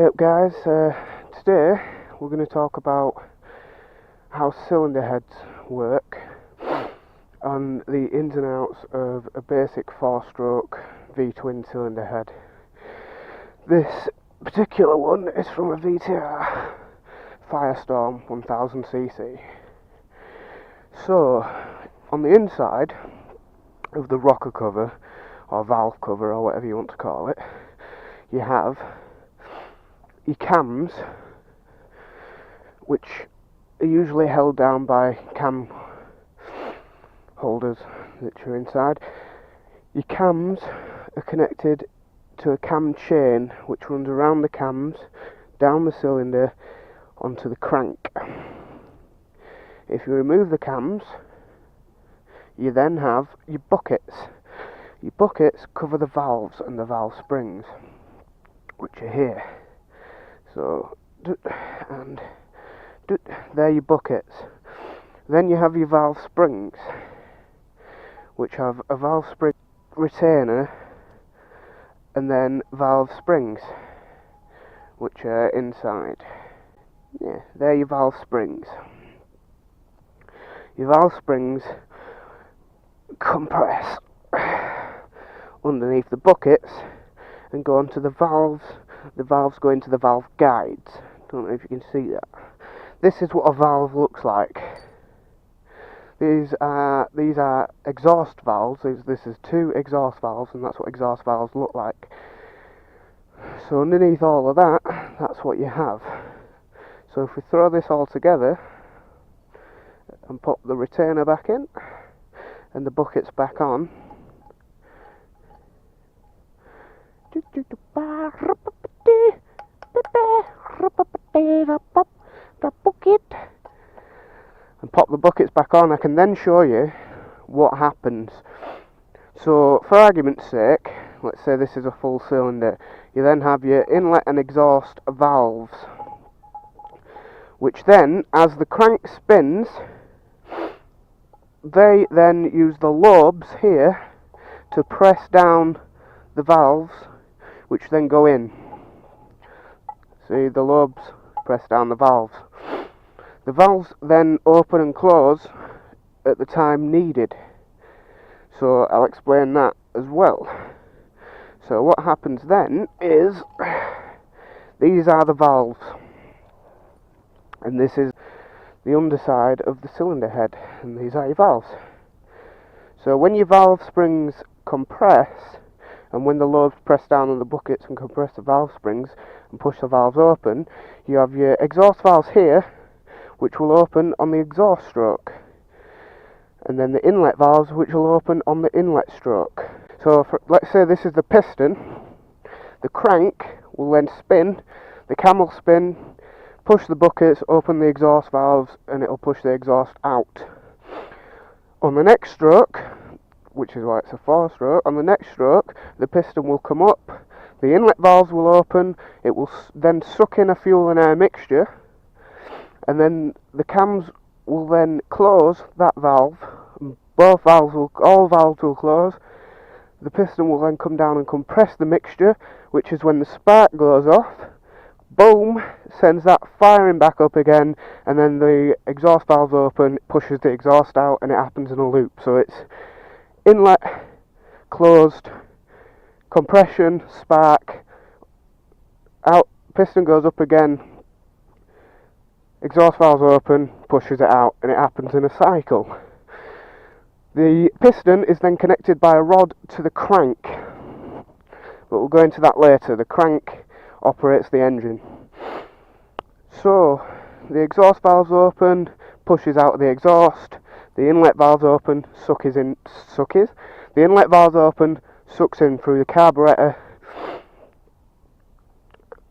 Hey up guys, today we're going to talk about how cylinder heads work and the ins and outs of a basic 4-stroke V-twin cylinder head. This particular one is from a VTR Firestorm 1000 cc. So, on the inside of the rocker cover, or valve cover, or whatever you want to call it, you have your cams, which are usually held down by cam holders that are inside. Your cams are connected to a cam chain which runs around the cams, down the cylinder, onto the crank. If you remove the cams, you then have your buckets. Your buckets cover the valves and the valve springs, which are here. So, they're your buckets. Then you have your valve springs, which have a valve spring retainer and then valve springs, which are inside. Yeah, they're your valve springs. Your valve springs compress underneath the buckets and go onto the valves. The valves go into the valve guides. Don't know if you can see that. This is what a valve looks like. These are exhaust valves. This is 2 exhaust valves, and that's what exhaust valves look like. So underneath all of that, that's what you have. So if we throw this all together and put the retainer back in and the buckets back on, and pop the buckets back on, I can then show you what happens. So for argument's sake, let's say this is a full cylinder. You then have your inlet and exhaust valves, which then, as the crank spins, they then use the lobes here to press down the valves, which then go in. See, the lobes press down the valves. The valves then open and close at the time needed. So I'll explain that as well. So what happens then is, these are the valves, and this is the underside of the cylinder head, and these are your valves. So when your valve springs compress, and when the lobes press down on the buckets and compress the valve springs and push the valves open, you have your exhaust valves here, which will open on the exhaust stroke, and then the inlet valves, which will open on the inlet stroke. So let's say this is the piston. The crank will then spin, the cam will spin, push the buckets, open the exhaust valves, and it will push the exhaust out. On the next stroke, which is why it's a 4-stroke, on the next stroke the piston will come up, the inlet valves will open, it will then suck in a fuel and air mixture, and then the cams will then close that valve. All valves will close. The piston will then come down and compress the mixture, which is when the spark goes off. Boom, sends that firing back up again, and then the exhaust valves open, pushes the exhaust out, and it happens in a loop. So it's inlet, closed, compression, spark, out, piston goes up again, exhaust valves open, pushes it out, and it happens in a cycle. The piston is then connected by a rod to the crank, but we'll go into that later. The crank operates the engine. So the exhaust valves open, pushes out the exhaust. The inlet valves open, the inlet valves open, sucks in through the carburetor.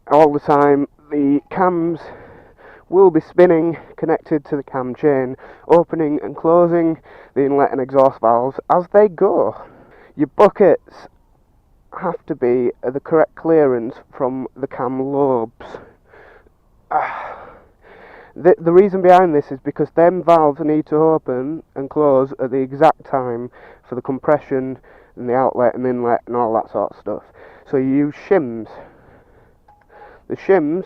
All the time the cams will be spinning, connected to the cam chain, opening and closing the inlet and exhaust valves as they go. Your buckets have to be at the correct clearance from the cam lobes. The reason behind this is because them valves need to open and close at the exact time for the compression and the outlet and inlet and all that sort of stuff. So you use shims. The shims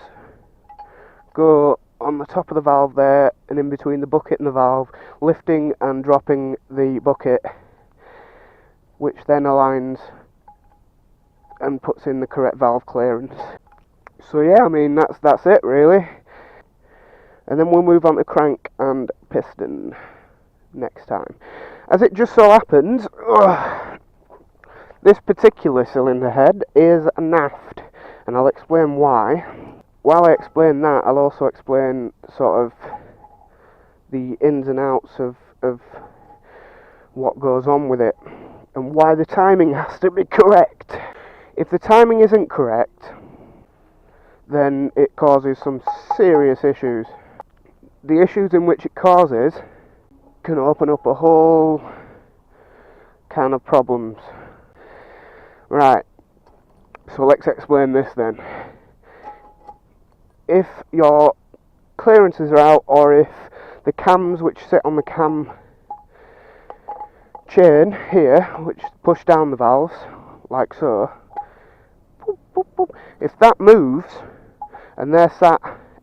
go on the top of the valve there and in between the bucket and the valve, lifting and dropping the bucket, which then aligns and puts in the correct valve clearance. So yeah, I mean that's it really. And then we'll move on to crank and piston next time. As it just so happens, this particular cylinder head is naffed, and I'll explain why. While I explain that, I'll also explain sort of the ins and outs of what goes on with it and why the timing has to be correct. If the timing isn't correct, then it causes some serious issues. The issues in which it causes can open up a whole can of problems. Right, so let's explain this then. If your clearances are out, or if the cams which sit on the cam chain here, which push down the valves, like so, boop, boop, boop, if that moves and they're sat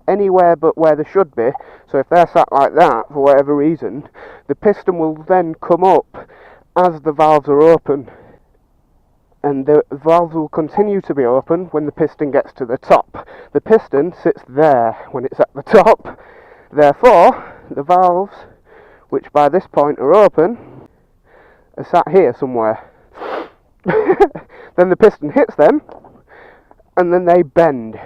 anywhere but where they should be, so if they're sat like that for whatever reason, the piston will then come up as the valves are open, and the valves will continue to be open when the piston gets to the top. The piston sits there when it's at the top, therefore the valves, which by this point are open, are sat here somewhere. Then the piston hits them and then they bend,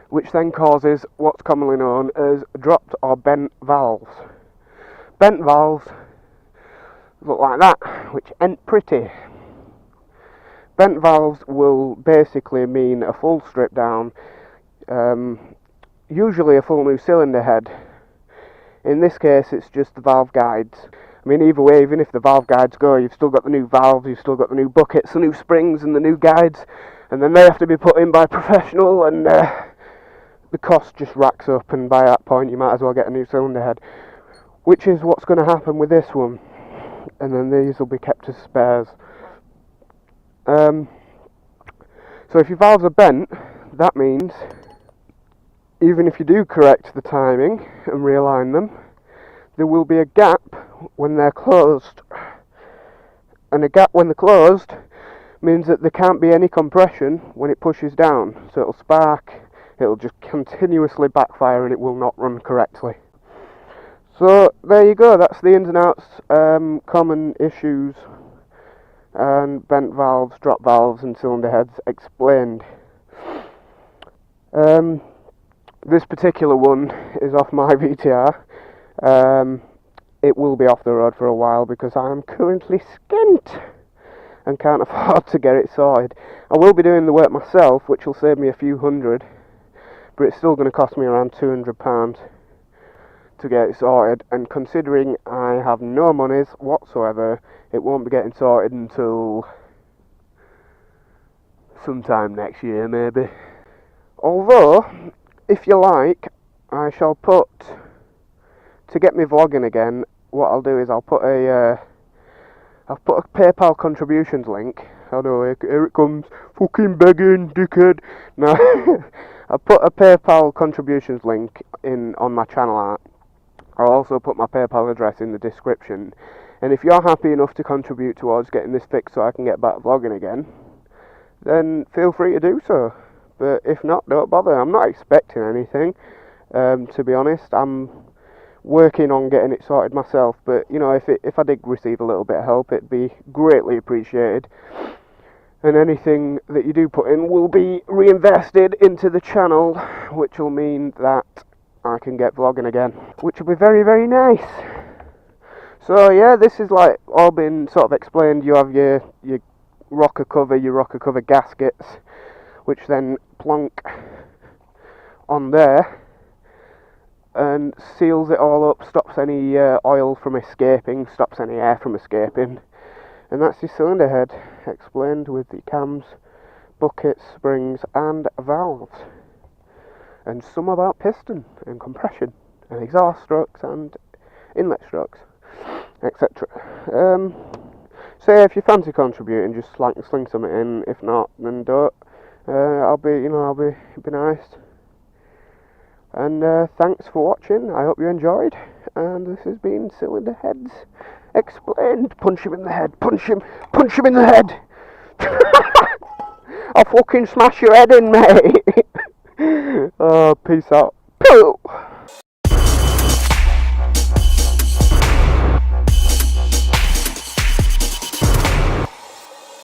which then causes what's commonly known as dropped or bent valves. Bent valves look like that, which ain't pretty. Bent valves will basically mean a full strip down, usually a full new cylinder head. In this case it's just the valve guides. I mean, either way, even if the valve guides go, you've still got the new valves, you've still got the new buckets, the new springs and the new guides, and then they have to be put in by a professional, and the cost just racks up, and by that point you might as well get a new cylinder head, which is what's going to happen with this one. And then these will be kept as spares. So if your valves are bent, that means even if you do correct the timing and realign them, there will be a gap when they're closed. And a gap when they're closed means that there can't be any compression when it pushes down. So it'll spark, it'll just continuously backfire, and it will not run correctly. So there you go, that's the ins and outs, common issues, and bent valves, drop valves and cylinder heads explained. This particular one is off my VTR. It will be off the road for a while because I am currently skint and can't afford to get it sorted. I will be doing the work myself, which will save me a few hundred, but it's still going to cost me around £200 to get it sorted, and considering I have no monies whatsoever, it won't be getting sorted until sometime next year maybe. Although, if you like, I shall put, to get me vlogging again, what I'll do is I'll put a PayPal contributions link. I know, here it comes, fucking begging, dickhead. No, I'll put a PayPal contributions link in on my channel art. I'll also put my PayPal address in the description, and if you're happy enough to contribute towards getting this fixed so I can get back vlogging again, then feel free to do so. But if not, don't bother. I'm not expecting anything, to be honest. I'm working on getting it sorted myself, but you know, if I did receive a little bit of help, it'd be greatly appreciated, and anything that you do put in will be reinvested into the channel, which will mean that I can get vlogging again, which will be very, very nice. So yeah, this is like all been sort of explained. You have your rocker cover gaskets, which then plonk on there and seals it all up, stops any oil from escaping, stops any air from escaping, and that's your cylinder head explained with the cams, buckets, springs and valves, and some about piston and compression and exhaust strokes and inlet strokes, etc. So if you fancy contributing, just sling something in. If not, then don't. I'll be nice. And thanks for watching. I hope you enjoyed. And this has been Cylinder Heads Explained. Punch him in the head. Punch him in the head. I'll fucking smash your head in, mate. Oh, peace out. Pew.